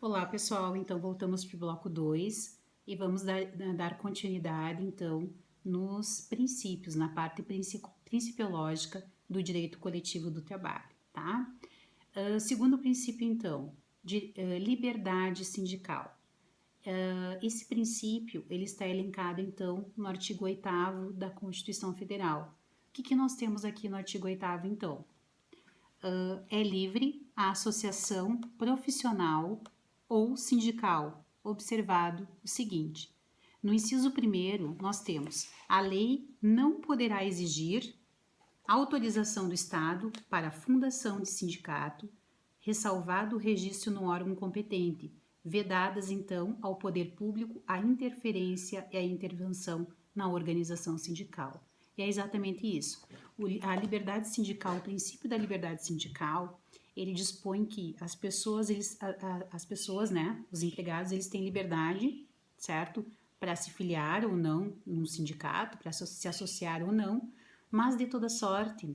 Olá, pessoal. Então, voltamos para o bloco 2 e vamos dar continuidade, então, nos princípios, na parte principiológica do direito coletivo do trabalho, tá? Segundo princípio, então, de liberdade sindical. Esse princípio, ele está elencado, então, no artigo 8º da Constituição Federal. O que nós temos aqui no artigo 8º, então? É livre a associação profissional ou sindical, observado o seguinte: no inciso 1º, nós temos a lei não poderá exigir autorização do Estado para a fundação de sindicato, ressalvado o registro no órgão competente, vedadas, então, ao poder público a interferência e a intervenção na organização sindical. E é exatamente isso. A liberdade sindical, o princípio da liberdade sindical, ele dispõe que as pessoas, né, os empregados, eles têm liberdade, certo? Para se filiar ou não num sindicato, para se associar ou não, mas de toda sorte,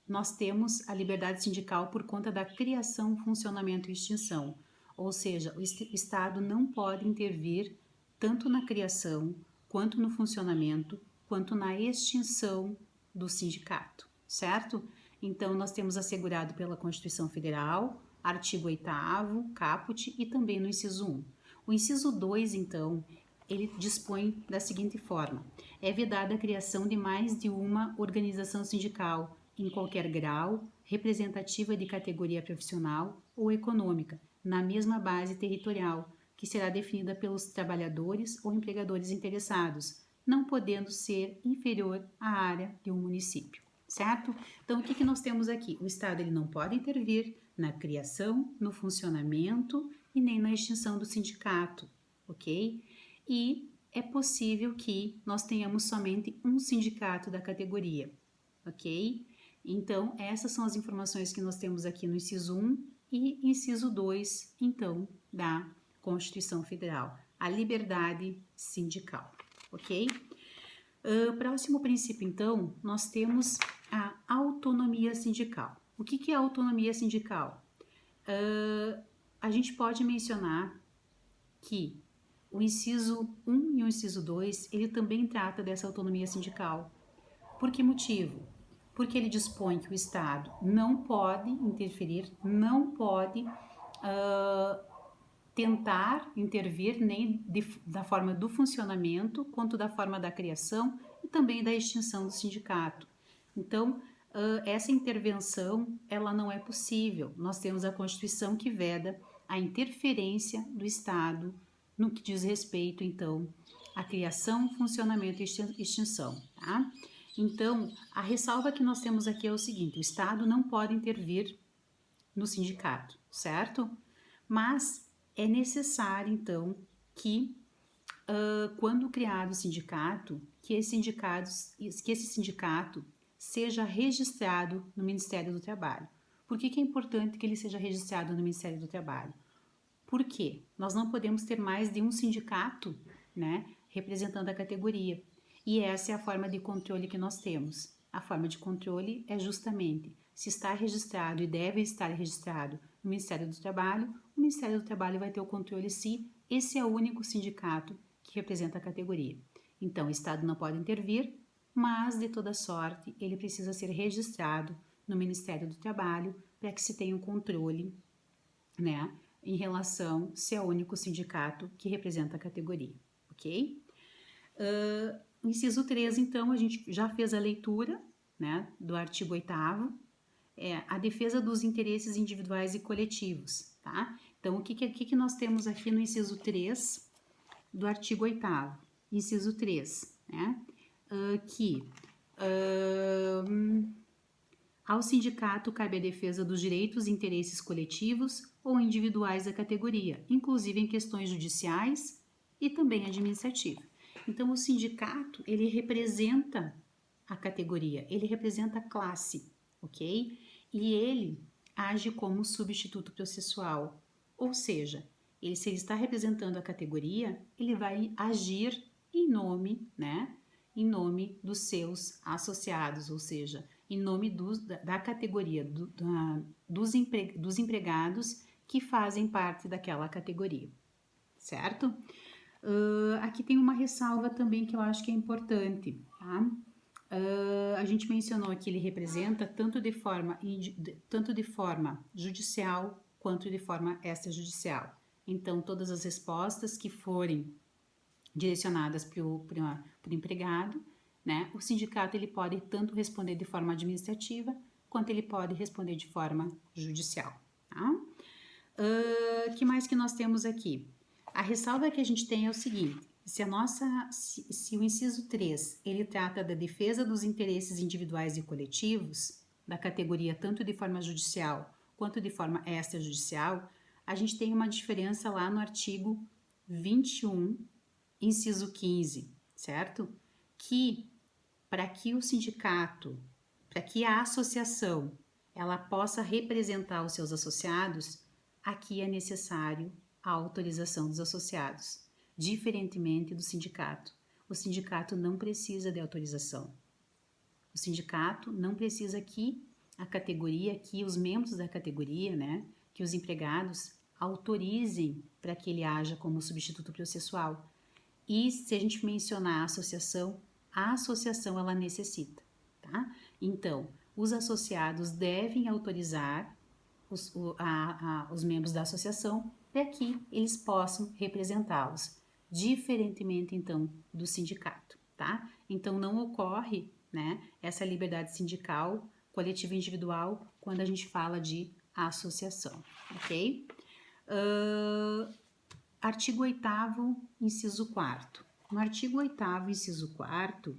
nós temos a liberdade sindical por conta da criação, funcionamento e extinção. Ou seja, o Estado não pode intervir tanto na criação, quanto no funcionamento, quanto na extinção do sindicato, certo? Então, nós temos assegurado pela Constituição Federal, artigo 8º, caput, e também no inciso 1. O inciso 2, então, ele dispõe da seguinte forma: é vedada a criação de mais de uma organização sindical, em qualquer grau, representativa de categoria profissional ou econômica, na mesma base territorial, que será definida pelos trabalhadores ou empregadores interessados, não podendo ser inferior à área de um município, certo? Então, o que nós temos aqui? O Estado ele não pode intervir na criação, no funcionamento e nem na extinção do sindicato, ok? E é possível que nós tenhamos somente um sindicato da categoria, ok? Então, essas são as informações que nós temos aqui no inciso 1 e inciso 2, então, da Constituição Federal, a liberdade sindical, ok? Próximo princípio, então, nós temos a autonomia sindical. O que é autonomia sindical? A gente pode mencionar que o inciso 1 e o inciso 2, ele também trata dessa autonomia sindical. Por que motivo? Porque ele dispõe que o Estado não pode interferir, não pode tentar intervir nem da forma do funcionamento, quanto da forma da criação e também da extinção do sindicato. Então, essa intervenção, ela não é possível. Nós temos a Constituição que veda a interferência do Estado no que diz respeito, então, à criação, funcionamento e extinção, tá? Então, a ressalva que nós temos aqui é o seguinte: o Estado não pode intervir no sindicato, certo? Mas é necessário, então, que quando criado o sindicato, que esse sindicato seja registrado no Ministério do Trabalho. Por que é importante que ele seja registrado no Ministério do Trabalho? Por quê? Nós não podemos ter mais de um sindicato, né, representando a categoria. E essa é a forma de controle que nós temos. A forma de controle é justamente se está registrado e deve estar registrado no Ministério do Trabalho, o Ministério do Trabalho vai ter o controle se esse é o único sindicato que representa a categoria. Então, o Estado não pode intervir, mas, de toda sorte, ele precisa ser registrado no Ministério do Trabalho para que se tenha um controle, né, em relação se é o único sindicato que representa a categoria, ok? Inciso 3, então, a gente já fez a leitura, né, do artigo 8º, a defesa dos interesses individuais e coletivos, tá? Então, o que nós temos aqui no inciso 3 do artigo 8º? Inciso 3, né, ao sindicato cabe a defesa dos direitos e interesses coletivos ou individuais da categoria, inclusive em questões judiciais e também administrativas. Então, o sindicato, ele representa a categoria, ele representa a classe, ok? E ele age como substituto processual, ou seja, se ele está representando a categoria, ele vai agir em nome, né? Em nome dos seus associados, ou seja, em nome da categoria dos empregados que fazem parte daquela categoria, certo? Aqui tem uma ressalva também que eu acho que é importante, tá? A gente mencionou que ele representa tanto de forma judicial quanto de forma extrajudicial. Então, todas as respostas que forem direcionadas para o empregado, né, o sindicato ele pode tanto responder de forma administrativa quanto ele pode responder de forma judicial. Tá? Que mais que nós temos aqui? A ressalva que a gente tem é o seguinte: se o inciso 3 ele trata da defesa dos interesses individuais e coletivos, da categoria tanto de forma judicial quanto de forma extrajudicial, a gente tem uma diferença lá no artigo 21, inciso 15, certo? Que para que o sindicato, para que a associação, ela possa representar os seus associados, aqui é necessário a autorização dos associados, diferentemente do sindicato. O sindicato não precisa de autorização. O sindicato não precisa que a categoria, que os membros da categoria, né, que os empregados autorizem para que ele haja como substituto processual. E se a gente mencionar a associação ela necessita, tá? Então, os associados devem autorizar os membros da associação para que eles possam representá-los, diferentemente, então, do sindicato, tá? Então, não ocorre, né, essa liberdade sindical, coletiva e individual, quando a gente fala de associação, ok? Artigo 8º, inciso 4º. No artigo 8º, inciso 4º,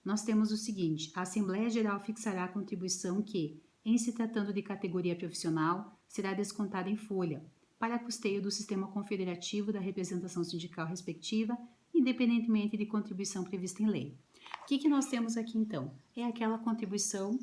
nós temos o seguinte: a Assembleia Geral fixará a contribuição que, em se tratando de categoria profissional, será descontada em folha, para custeio do sistema confederativo da representação sindical respectiva, independentemente de contribuição prevista em lei. O que nós temos aqui, então? É aquela contribuição,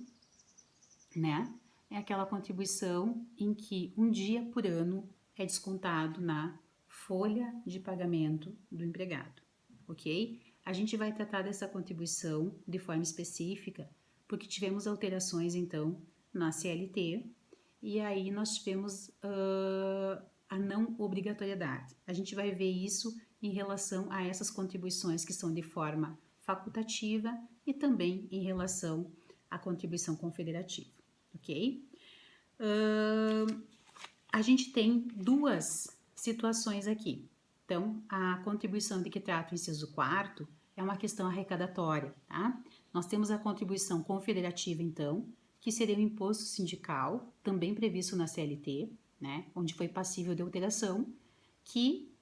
né? É aquela contribuição em que um dia por ano é descontado na folha de pagamento do empregado, ok? A gente vai tratar dessa contribuição de forma específica, porque tivemos alterações, então, na CLT, e aí nós tivemos a não obrigatoriedade. A gente vai ver isso em relação a essas contribuições que são de forma facultativa e também em relação à contribuição confederativa, ok? A gente tem duas situações aqui. Então, a contribuição de que trata o inciso 4º é uma questão arrecadatória, tá? Nós temos a contribuição confederativa, então, que seria o imposto sindical, também previsto na CLT, né? Onde foi passível de alteração, que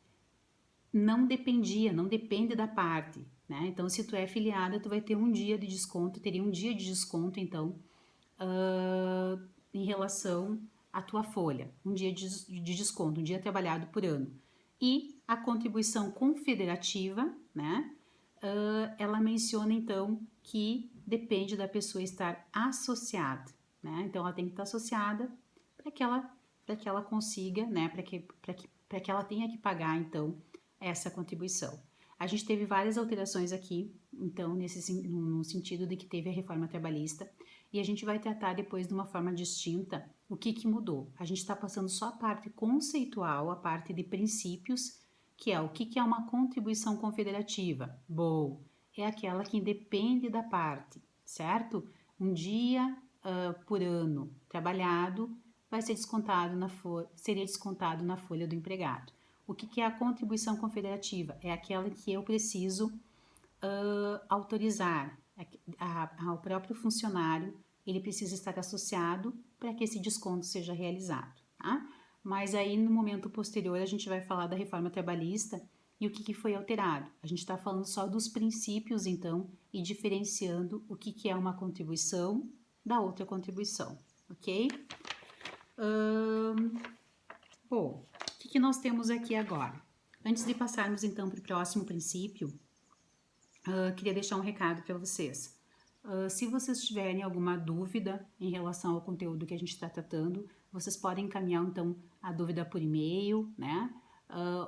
não depende da parte, né? Então, se tu é afiliada, tu vai ter um dia de desconto, teria um dia de desconto, então, em relação à tua folha, um dia de desconto, um dia trabalhado por ano. E a contribuição confederativa, né? Ela menciona, então, que depende da pessoa estar associada, né? Então, ela tem que estar associada para que ela consiga, né? Para que ela tenha que pagar, então, essa contribuição. A gente teve várias alterações aqui, então, no sentido de que teve a reforma trabalhista, e a gente vai tratar depois de uma forma distinta o que mudou. A gente está passando só a parte conceitual, a parte de princípios, que é o que é uma contribuição confederativa. Bom, é aquela que independe da parte, certo? Um dia por ano trabalhado vai ser descontado seria descontado na folha do empregado. O que é a contribuição confederativa? É aquela que eu preciso autorizar ao próprio funcionário, ele precisa estar associado para que esse desconto seja realizado, tá? Mas aí no momento posterior a gente vai falar da reforma trabalhista e o que foi alterado. A gente está falando só dos princípios, então, e diferenciando o que é uma contribuição da outra contribuição, ok? Bom, o que nós temos aqui agora? Antes de passarmos, então, para o próximo princípio, queria deixar um recado para vocês. Se vocês tiverem alguma dúvida em relação ao conteúdo que a gente está tratando, vocês podem encaminhar, então, a dúvida por e-mail, né?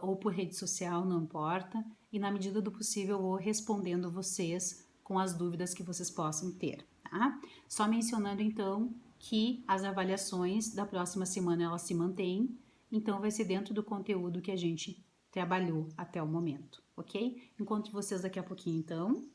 Ou por rede social, não importa. E, na medida do possível, eu vou respondendo vocês com as dúvidas que vocês possam ter, tá? Só mencionando, então, que as avaliações da próxima semana, elas se mantêm então vai ser dentro do conteúdo que a gente trabalhou até o momento, ok? Encontro vocês daqui a pouquinho, então.